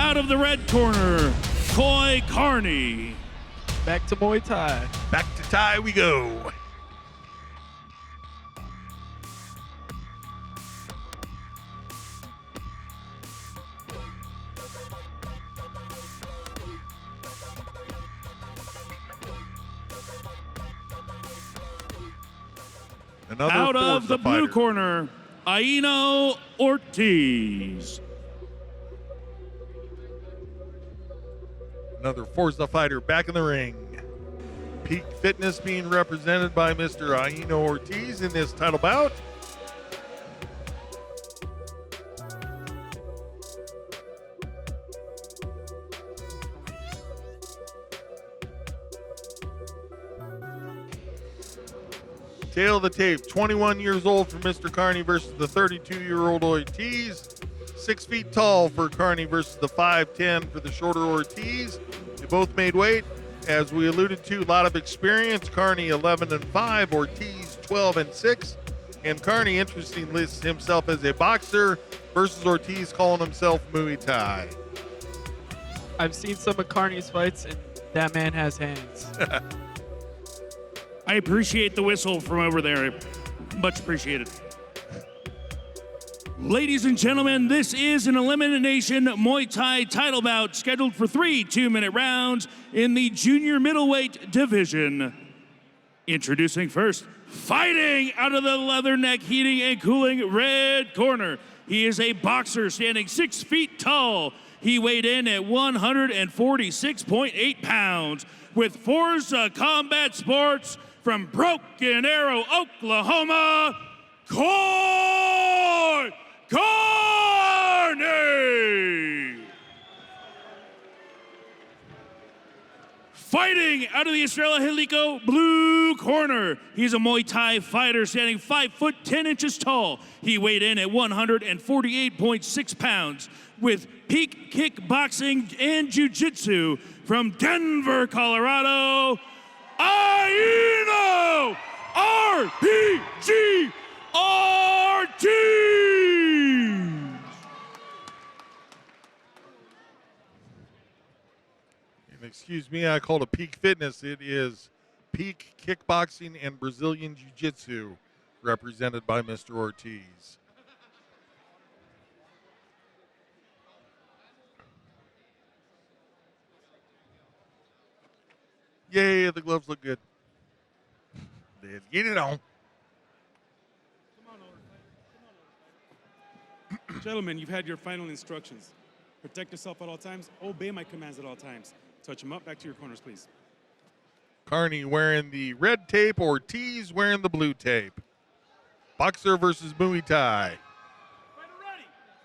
out of the red corner, Koi Carney. Back to Muay Thai. Back to Thai we go. Another Out of the blue fighter. corner, Iejnno Ortiz. Another Forza fighter back in the ring. Peak Fitness being represented by Mr. Iejnno Ortiz in this title bout. Tail of the tape, 21 years old for Mr. Carney versus the 32-year-old Ortiz. 6 feet tall for Carney versus the 5'10 for the shorter Ortiz. They both made weight. As we alluded to, a lot of experience. Carney 11-5, Ortiz 12-6. And Carney, interestingly, lists himself as a boxer versus Ortiz calling himself Muay Thai. I've seen some of Carney's fights, and that man has hands. I appreciate the whistle from over there. Much appreciated. Ladies and gentlemen, this is an Elimination Muay Thai title bout scheduled for 3 2-minute rounds in the junior middleweight division. Introducing first, fighting out of the leatherneck heating and cooling red corner. He is a boxer standing 6 feet tall. He weighed in at 146.8 pounds with Forza Combat Sports from Broken Arrow, Oklahoma, Koi Carney. Fighting out of the Estrella Jalisco blue corner. He's a Muay Thai fighter standing 5 foot 10 inches tall. He weighed in at 148.6 pounds with peak kickboxing and jiu-jitsu from Denver, Colorado, Iejnno RPG Ortiz. And excuse me, I called it Peak Fitness. It is Peak Kickboxing and Brazilian Jiu-Jitsu, represented by Mr. Ortiz. Yay, the gloves look good. Let's get it on. Gentlemen, you've had your final instructions. Protect yourself at all times. Obey my commands at all times. Touch them up. Back to your corners, please. Carney wearing the red tape, Ortiz wearing the blue tape. Boxer versus Muay Thai. Fighter ready.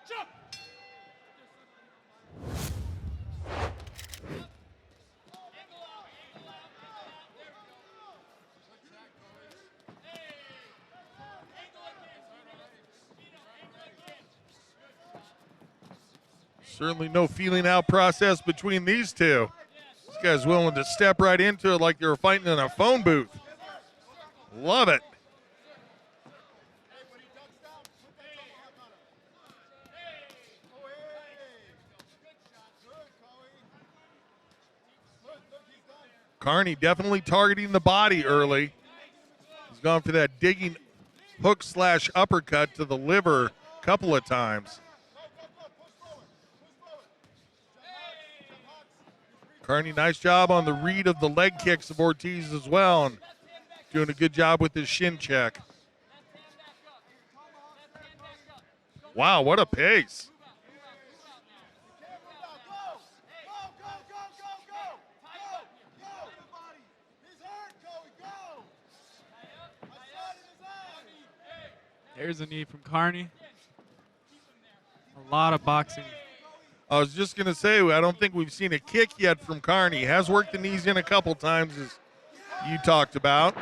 Jump. Certainly no feeling out process between these two. This guy's willing to step right into it like they were fighting in a phone booth. Love it. Carney definitely targeting the body early. He's gone for that digging hook / uppercut to the liver a couple of times. Carney, nice job on the read of the leg kicks of Ortiz as well, and doing a good job with his shin check. Wow, what a pace. There's a knee from Carney. A lot of boxing. I was just going to say, I don't think we've seen a kick yet from Carney. He has worked the knees in a couple times, as you talked about.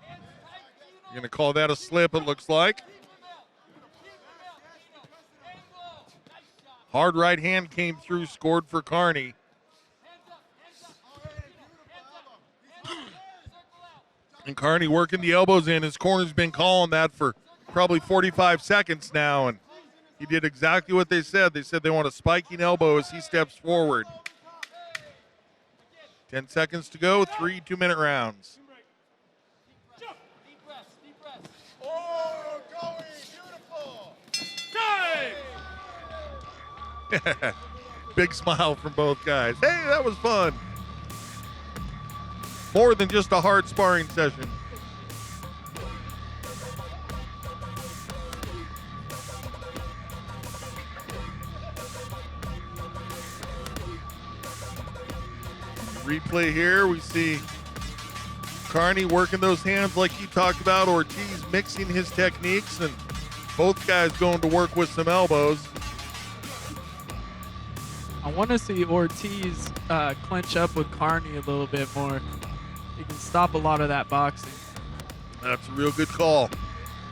You're going to call that a slip, it looks like. Hard right hand came through, scored for Carney. And Carney working the elbows in. His corner's been calling that for probably 45 seconds now, and He did exactly what they said. They said they want a spiking elbow as he steps forward. 10 seconds to go, 3 2-minute rounds. Oh, going, beautiful. Big smile from both guys. Hey, that was fun. More than just a hard sparring session. Replay here, we see Carney working those hands like he talked about, Ortiz mixing his techniques, and both guys going to work with some elbows. I want to see Ortiz clinch up with Carney a little bit more. He can stop a lot of that boxing. That's a real good call.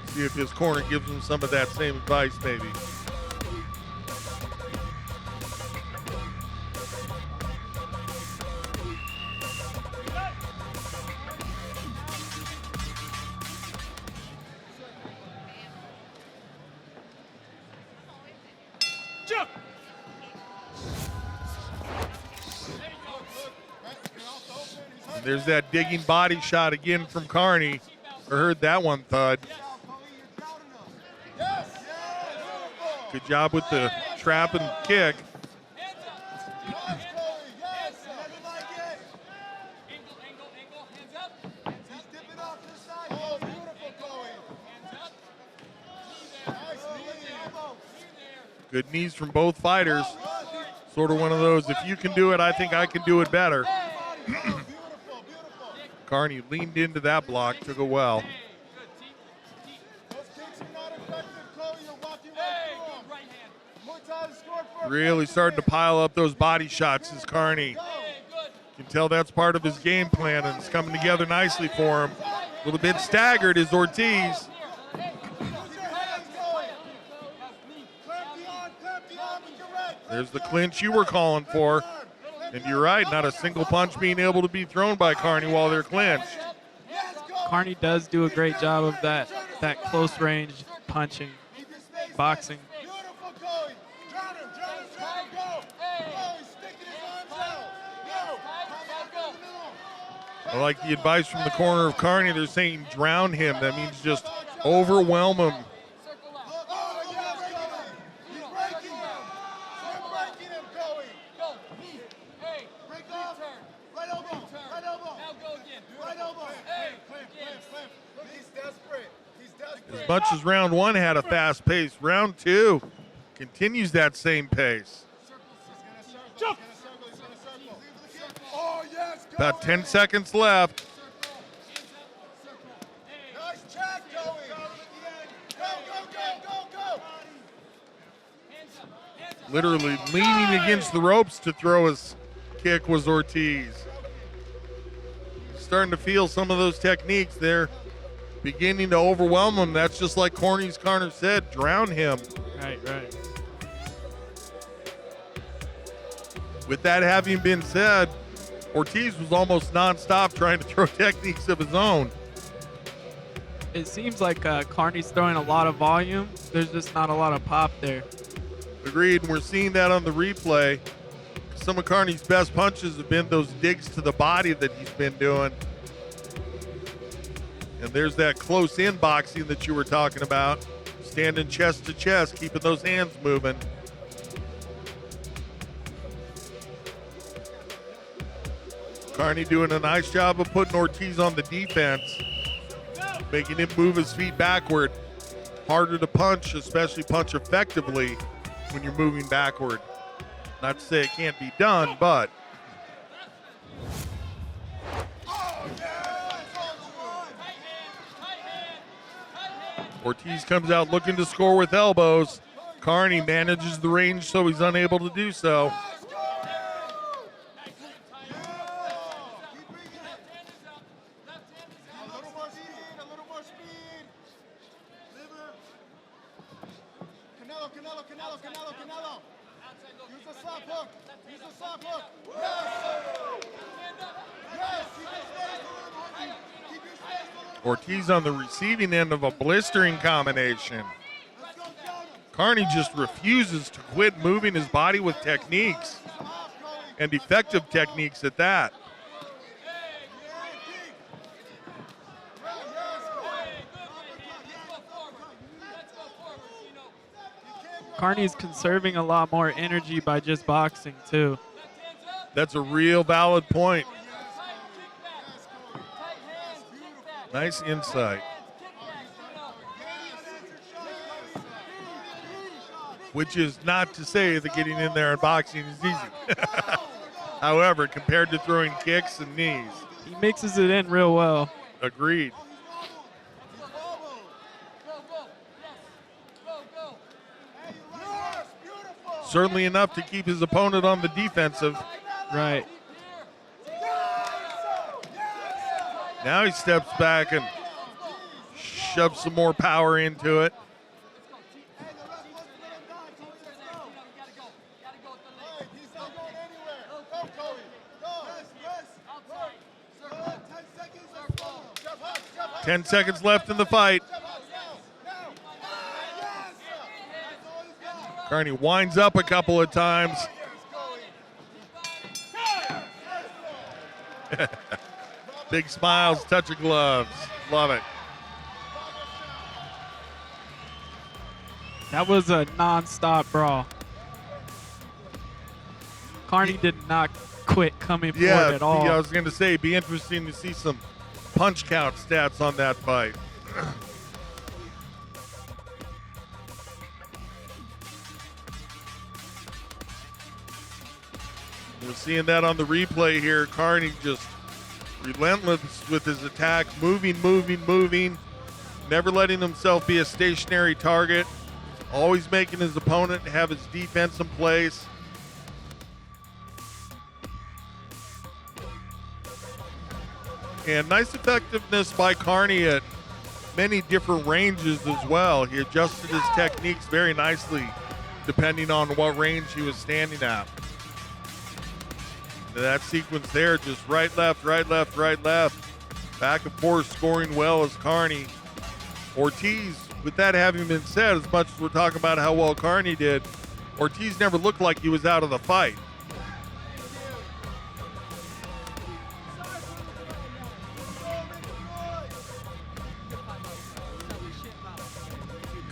See if his corner gives him some of that same advice, maybe. There's that digging body shot again from Carney. I heard that one thud. Good job with the trap and kick. Good knees from both fighters. Sort of one of those, if you can do it, I think I can do it better. Carney leaned into that block, took it well. Really starting to pile up those body shots as Carney. You can tell that's part of his game plan, and it's coming together nicely for him. A little bit staggered is Ortiz. There's the clinch you were calling for. And you're right, not a single punch being able to be thrown by Carney while they're clinched. Carney does do a great job of that close range punching, boxing. I like the advice from the corner of Carney. They're saying drown him. That means just overwhelm him. As much as round one had a fast pace, round two continues that same pace. About 10 seconds left. Literally leaning against the ropes to throw his kick was Ortiz. Starting to feel some of those techniques there. Beginning to overwhelm him. That's just like Carney's corner said, drown him. Right. With that having been said, Ortiz was almost nonstop trying to throw techniques of his own. It seems like Carney's throwing a lot of volume. There's just not a lot of pop there. Agreed, and we're seeing that on the replay. Some of Carney's best punches have been those digs to the body that he's been doing. And there's that close-in boxing that you were talking about. Standing chest to chest, keeping those hands moving. Carney doing a nice job of putting Ortiz on the defense, making him move his feet backward. Harder to punch, especially punch effectively when you're moving backward. Not to say it can't be done, but Ortiz comes out looking to score with elbows. Carney manages the range so he's unable to do so. Ortiz on the receiving end of a blistering combination. Carney just refuses to quit moving his body with techniques, and effective techniques at that. Carney's conserving a lot more energy by just boxing, too. That's a real valid point. Nice insight. Which is not to say that getting in there and boxing is easy. However, compared to throwing kicks and knees. He mixes it in real well. Agreed. Certainly enough to keep his opponent on the defensive. Right. Now he steps back and shoves some more power into it. Ten seconds left in the fight. Carney winds up a couple of times. Big smiles, touch of gloves. Love it. That was a non-stop brawl. Carney did not quit coming forward at all. Yeah, I was going to say, it'd be interesting to see some punch count stats on that fight. We're seeing that on the replay here. Carney just relentless with his attack, moving, never letting himself be a stationary target, always making his opponent have his defense in place. And nice effectiveness by Carney at many different ranges as well. He adjusted his techniques very nicely depending on what range he was standing at. That sequence there, just right, left, back and forth, scoring well as Carney. Ortiz, with that having been said, as much as we're talking about how well Carney did, Ortiz never looked like he was out of the fight.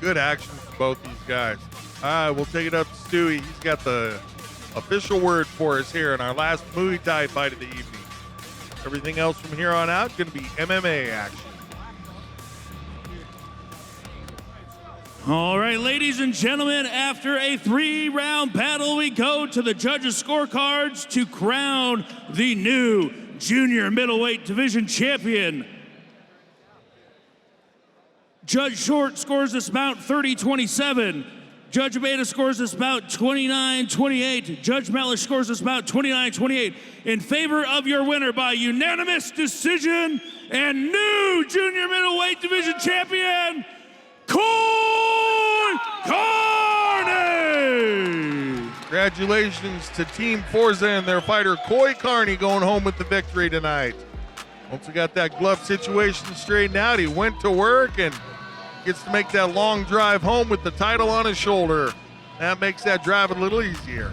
Good action from both these guys. All right, we'll take it up to Stewie. He's got the official word for us here in our last Muay Thai fight of the evening. Everything else from here on out going to be MMA action. All right, ladies and gentlemen, after a 3-round battle, we go to the judges' scorecards to crown the new junior middleweight division champion. Judge Short scores this bout 30-27. Judge Abeda scores this bout 29-28. Judge Mellish scores this bout 29-28. In favor of your winner by unanimous decision and new junior middleweight division champion, Koi Carney! Congratulations to Team Forza and their fighter Koi Carney going home with the victory tonight. Once we got that glove situation straightened out, he went to work and gets to make that long drive home with the title on his shoulder. That makes that drive a little easier.